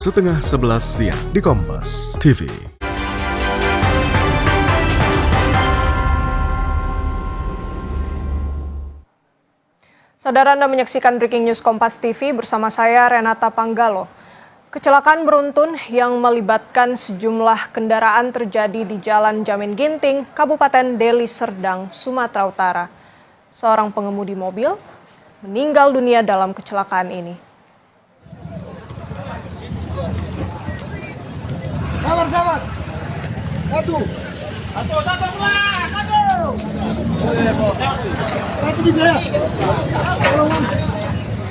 setengah 11 siang di Kompas TV. Saudara, Anda menyaksikan Breaking News Kompas TV bersama saya Renata Panggalo. Kecelakaan beruntun yang melibatkan sejumlah kendaraan terjadi di Jalan Jamin Ginting, Kabupaten Deli Serdang, Sumatera Utara. Seorang pengemudi mobil meninggal dunia dalam kecelakaan ini. Sabar. Aduh. Satu bisa ya.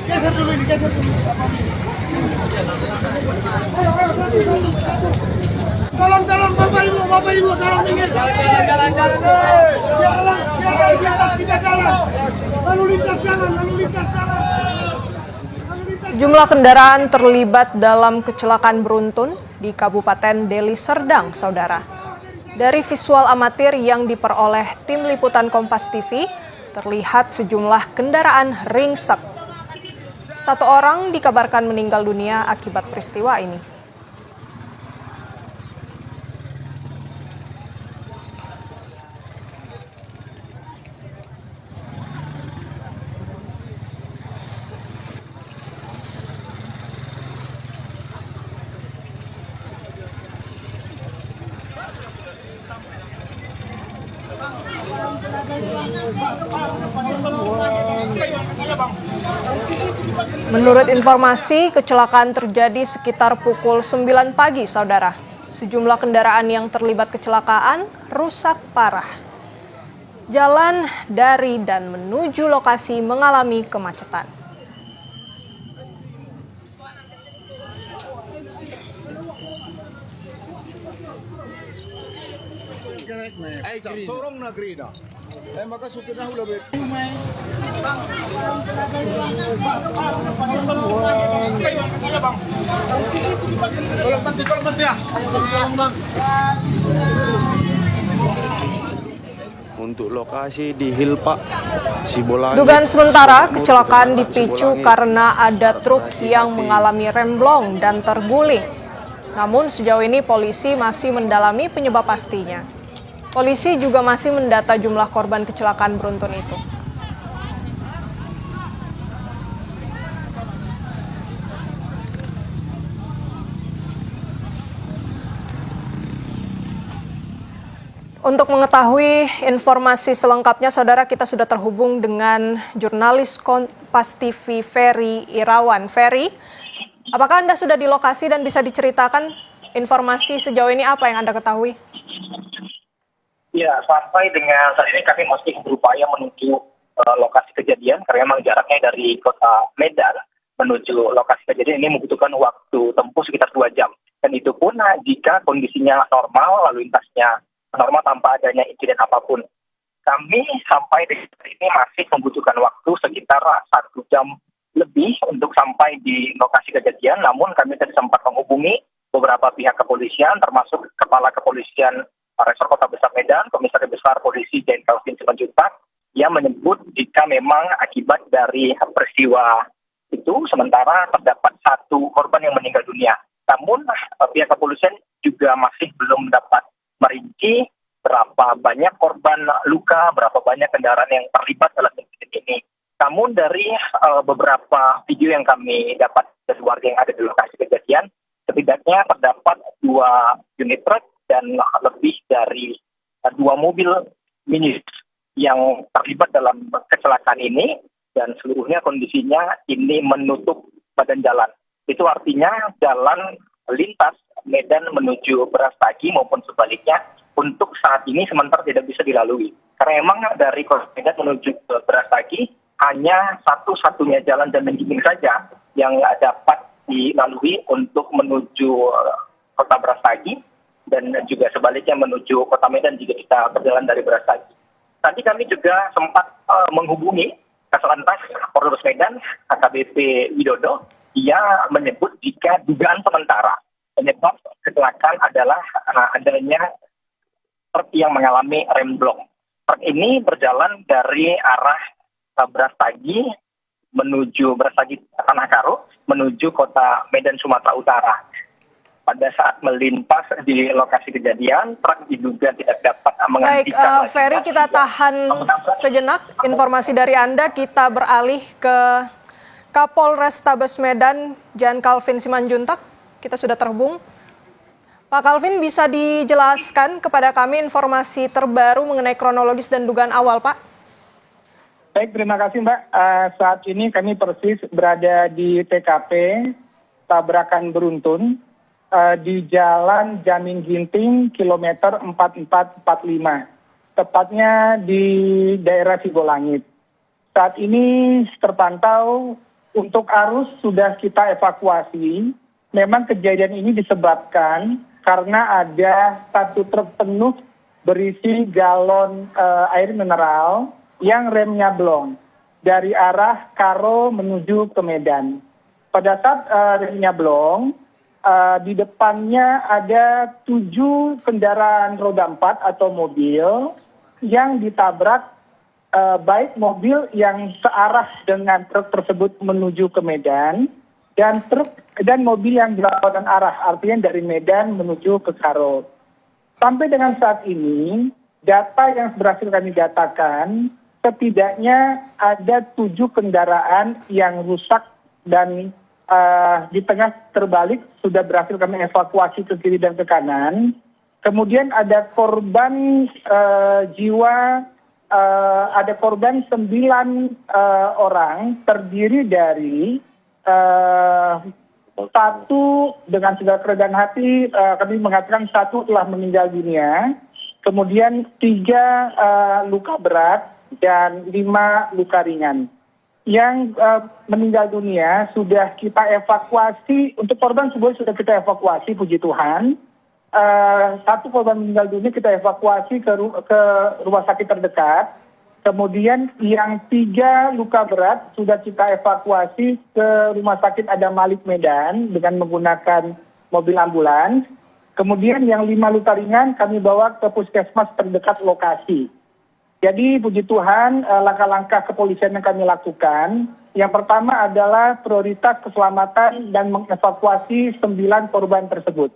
Geser dulu. Tolong Bapak Ibu, tolong minggir. Jalan. Biar di atas kita jalan. Lalu lintas jalan. Sejumlah kendaraan terlibat dalam kecelakaan beruntun di Kabupaten Deli Serdang, saudara. Dari visual amatir yang diperoleh tim liputan Kompas TV, terlihat sejumlah kendaraan ringsek. Satu orang dikabarkan meninggal dunia akibat peristiwa ini. Menurut informasi, kecelakaan terjadi sekitar pukul 9 pagi, saudara. Sejumlah kendaraan yang terlibat kecelakaan rusak parah. Jalan dari dan menuju lokasi mengalami kemacetan. Sorong negeri dah. Maka supirnya udah Untuk lokasi di Hilpa, Sibolangit. Dugaan sementara kecelakaan dipicu karena ada truk yang mengalami remblong dan terguling. Namun sejauh ini polisi masih mendalami penyebab pastinya. Polisi juga masih mendata jumlah korban kecelakaan beruntun itu. Untuk mengetahui informasi selengkapnya, saudara, kita sudah terhubung dengan jurnalis Kompas TV Ferry Irawan. Ferry, apakah Anda sudah di lokasi dan bisa diceritakan informasi sejauh ini apa yang Anda ketahui? Ya, sampai dengan saat ini kami masih berupaya menuju lokasi kejadian karena memang jaraknya dari kota Medan menuju lokasi kejadian ini membutuhkan waktu tempuh sekitar 2 jam. Dan itu pun jika kondisinya normal, lalu lintasnya normal tanpa adanya insiden apapun. Kami sampai di sini masih membutuhkan waktu sekitar 1 jam lebih untuk sampai di lokasi kejadian. Namun kami tadi sempat menghubungi beberapa pihak kepolisian, termasuk Kepala Kepolisian Resor Kota Besar Medan, Komisaris Besar Polisi Jain Calvin Simanjuntak, yang menyebut jika memang akibat dari peristiwa itu sementara terdapat 1 korban yang meninggal dunia. Namun pihak kepolisian juga masih belum dapat merinci berapa banyak korban luka, berapa banyak kendaraan yang terlibat dalam insiden ini. Namun dari beberapa video yang kami dapat dari warga yang ada di lokasi kejadian, setidaknya terdapat 2 unit truk dan lebih dari 2 mobil minibus yang terlibat dalam kecelakaan ini, dan seluruhnya kondisinya ini menutup badan jalan. Itu artinya jalan lintas Medan menuju Brastagi maupun sebaliknya untuk saat ini sementara tidak bisa dilalui. Karena memang dari kota Medan menuju ke Brastagi hanya satu-satunya jalan Jamin Ginting saja yang dapat dilalui untuk menuju kota Brastagi, dan juga sebaliknya menuju kota Medan jika kita berjalan dari Brastagi. Tadi kami juga sempat menghubungi Kaslantas Polres Medan, AKBP Widodo. Ia menyebut jika dugaan sementara penyebab kecelakaan adalah adanya truk yang mengalami remblong. Truk ini berjalan dari arah Brastagi menuju Brastagi Tanah Karo menuju kota Medan Sumatera Utara. pada saat melintas di lokasi kejadian, truk diduga tidak dapat Baik, menghentikan. Ferry, kita tahan sejenak informasi dari Anda. Kita beralih ke Kapolrestabes Medan, Jan Calvin Simanjuntak. Kita sudah terhubung. Pak Calvin, bisa dijelaskan kepada kami informasi terbaru mengenai kronologis dan dugaan awal, Pak? Baik, terima kasih Mbak. Saat ini kami persis berada di TKP tabrakan beruntun di Jalan Jamin Ginting, kilometer 4445, tepatnya di daerah Sigolangit. Saat ini terpantau untuk arus sudah kita evakuasi. Memang kejadian ini disebabkan karena ada satu truk penuh berisi galon air mineral yang remnya blong dari arah Karo menuju ke Medan. Pada saat remnya blong, di depannya ada 7 kendaraan roda 4 atau mobil yang ditabrak, baik mobil yang searah dengan truk tersebut menuju ke Medan dan mobil yang berlawanan arah, artinya dari Medan menuju ke Karo. Sampai dengan saat ini, data yang berhasil kami datakan, setidaknya ada 7 kendaraan yang rusak dan di tengah terbalik sudah berhasil kami evakuasi ke kiri dan ke kanan. Kemudian ada korban jiwa, ada korban 9 orang, terdiri dari satu dengan segala kerendahan hati kami mengatakan 1 telah meninggal dunia, kemudian 3 luka berat dan 5 luka ringan. Yang meninggal dunia sudah kita evakuasi, untuk korban semuanya sudah kita evakuasi, puji Tuhan. 1 korban meninggal dunia kita evakuasi ke rumah sakit terdekat. Kemudian yang 3 luka berat sudah kita evakuasi ke Rumah Sakit Adam Malik Medan dengan menggunakan mobil ambulans. Kemudian yang 5 luka ringan kami bawa ke puskesmas terdekat lokasi. Jadi puji Tuhan, langkah-langkah kepolisian yang kami lakukan, yang pertama adalah prioritas keselamatan dan mengevakuasi 9 korban tersebut.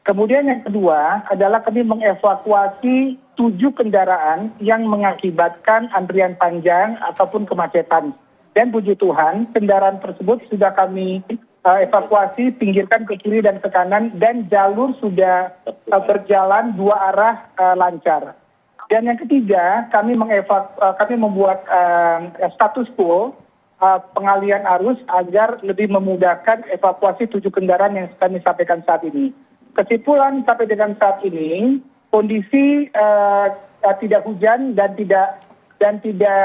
Kemudian yang kedua adalah kami mengevakuasi 7 kendaraan yang mengakibatkan antrian panjang ataupun kemacetan. Dan puji Tuhan, kendaraan tersebut sudah kami evakuasi, pinggirkan ke kiri dan ke kanan, dan jalur sudah berjalan 2 arah lancar. Dan yang ketiga, kami membuat status quo pengalian arus agar lebih memudahkan evakuasi 7 kendaraan yang kami sampaikan saat ini. Kesimpulan sampai dengan saat ini, kondisi tidak hujan dan tidak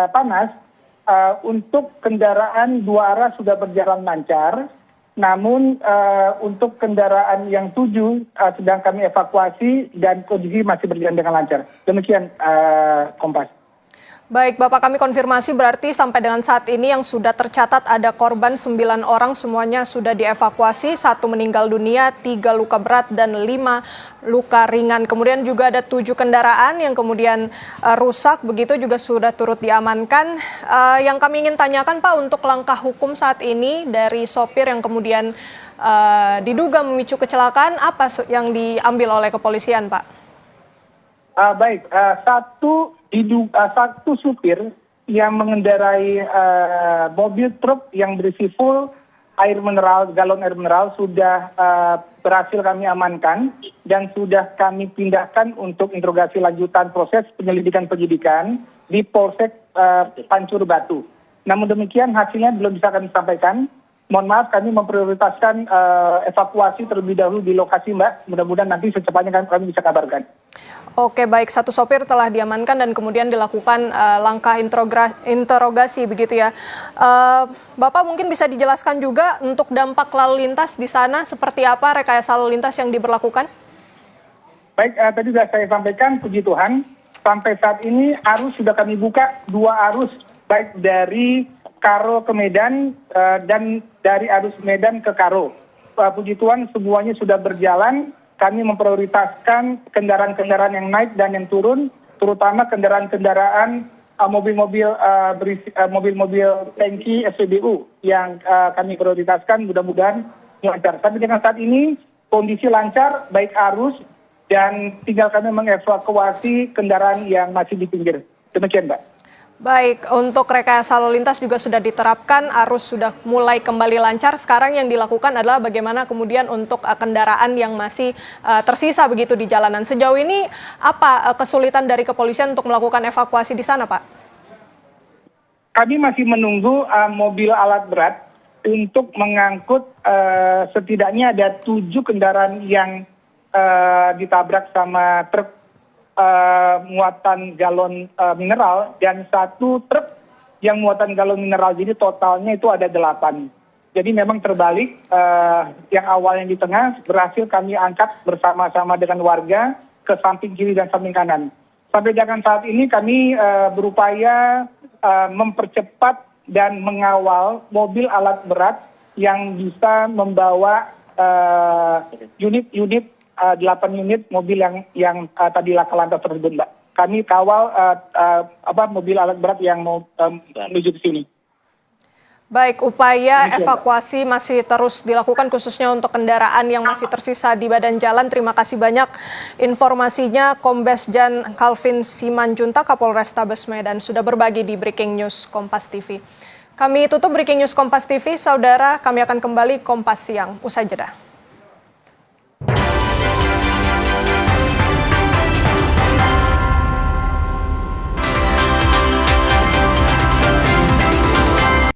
panas. Untuk kendaraan 2 arah sudah berjalan lancar. Namun untuk kendaraan yang 7 sedang kami evakuasi dan kondisi masih berjalan dengan lancar. Demikian Kompas. Baik, Bapak, kami konfirmasi berarti sampai dengan saat ini yang sudah tercatat ada korban 9 orang, semuanya sudah dievakuasi, 1 meninggal dunia, 3 luka berat dan 5 luka ringan. Kemudian juga ada 7 kendaraan yang kemudian rusak, begitu juga sudah turut diamankan. Yang kami ingin tanyakan, Pak, untuk langkah hukum saat ini dari sopir yang kemudian diduga memicu kecelakaan, apa yang diambil oleh kepolisian, Pak? Baik, satu supir yang mengendarai mobil truk yang berisi full air mineral, galon air mineral sudah berhasil kami amankan dan sudah kami pindahkan untuk interogasi lanjutan proses penyelidikan penyidikan di Polsek Pancur Batu. Namun demikian hasilnya belum bisa kami sampaikan. Mohon maaf, kami memprioritaskan evakuasi terlebih dahulu di lokasi, Mbak. Mudah-mudahan nanti secepatnya kami bisa kabarkan. Oke, baik. 1 sopir telah diamankan dan kemudian dilakukan langkah interogasi, begitu ya. Bapak mungkin bisa dijelaskan juga untuk dampak lalu lintas di sana, seperti apa rekayasa lalu lintas yang diberlakukan? Baik, tadi sudah saya sampaikan, puji Tuhan, sampai saat ini arus sudah kami buka 2 arus, baik dari Karo ke Medan dan dari arus Medan ke Karo. Puji Tuhan semuanya sudah berjalan. Kami memprioritaskan kendaraan-kendaraan yang naik dan yang turun, terutama kendaraan-kendaraan mobil-mobil tangki SPBU yang kami prioritaskan, mudah-mudahan lancar. Tapi dengan saat ini kondisi lancar, baik arus, dan tinggal kami mengevakuasi kendaraan yang masih di pinggir. Demikian, Mbak. Baik, untuk rekayasa lalu lintas juga sudah diterapkan, arus sudah mulai kembali lancar. Sekarang yang dilakukan adalah bagaimana kemudian untuk kendaraan yang masih tersisa begitu di jalanan. Sejauh ini apa kesulitan dari kepolisian untuk melakukan evakuasi di sana, Pak? Kami masih menunggu mobil alat berat untuk mengangkut setidaknya ada 7 kendaraan yang ditabrak sama truk muatan galon mineral dan 1 truk yang muatan galon mineral. Jadi totalnya itu ada 8. Jadi memang terbalik, yang awalnya di tengah berhasil kami angkat bersama-sama dengan warga ke samping kiri dan samping kanan. Sampai dengan saat ini kami berupaya mempercepat dan mengawal mobil alat berat yang bisa membawa unit-unit 8 unit mobil yang tadi laka lantas tersebut, Mbak. Kami kawal mobil alat berat yang mau menuju ke sini. Baik, upaya evakuasi masih terus dilakukan khususnya untuk kendaraan yang masih tersisa di badan jalan. Terima kasih banyak informasinya Kombes Jan Calvin Simanjuntak, Kapolrestabes Medan, sudah berbagi di Breaking News Kompas TV. Kami tutup Breaking News Kompas TV, saudara, kami akan kembali Kompas Siang usai jeda.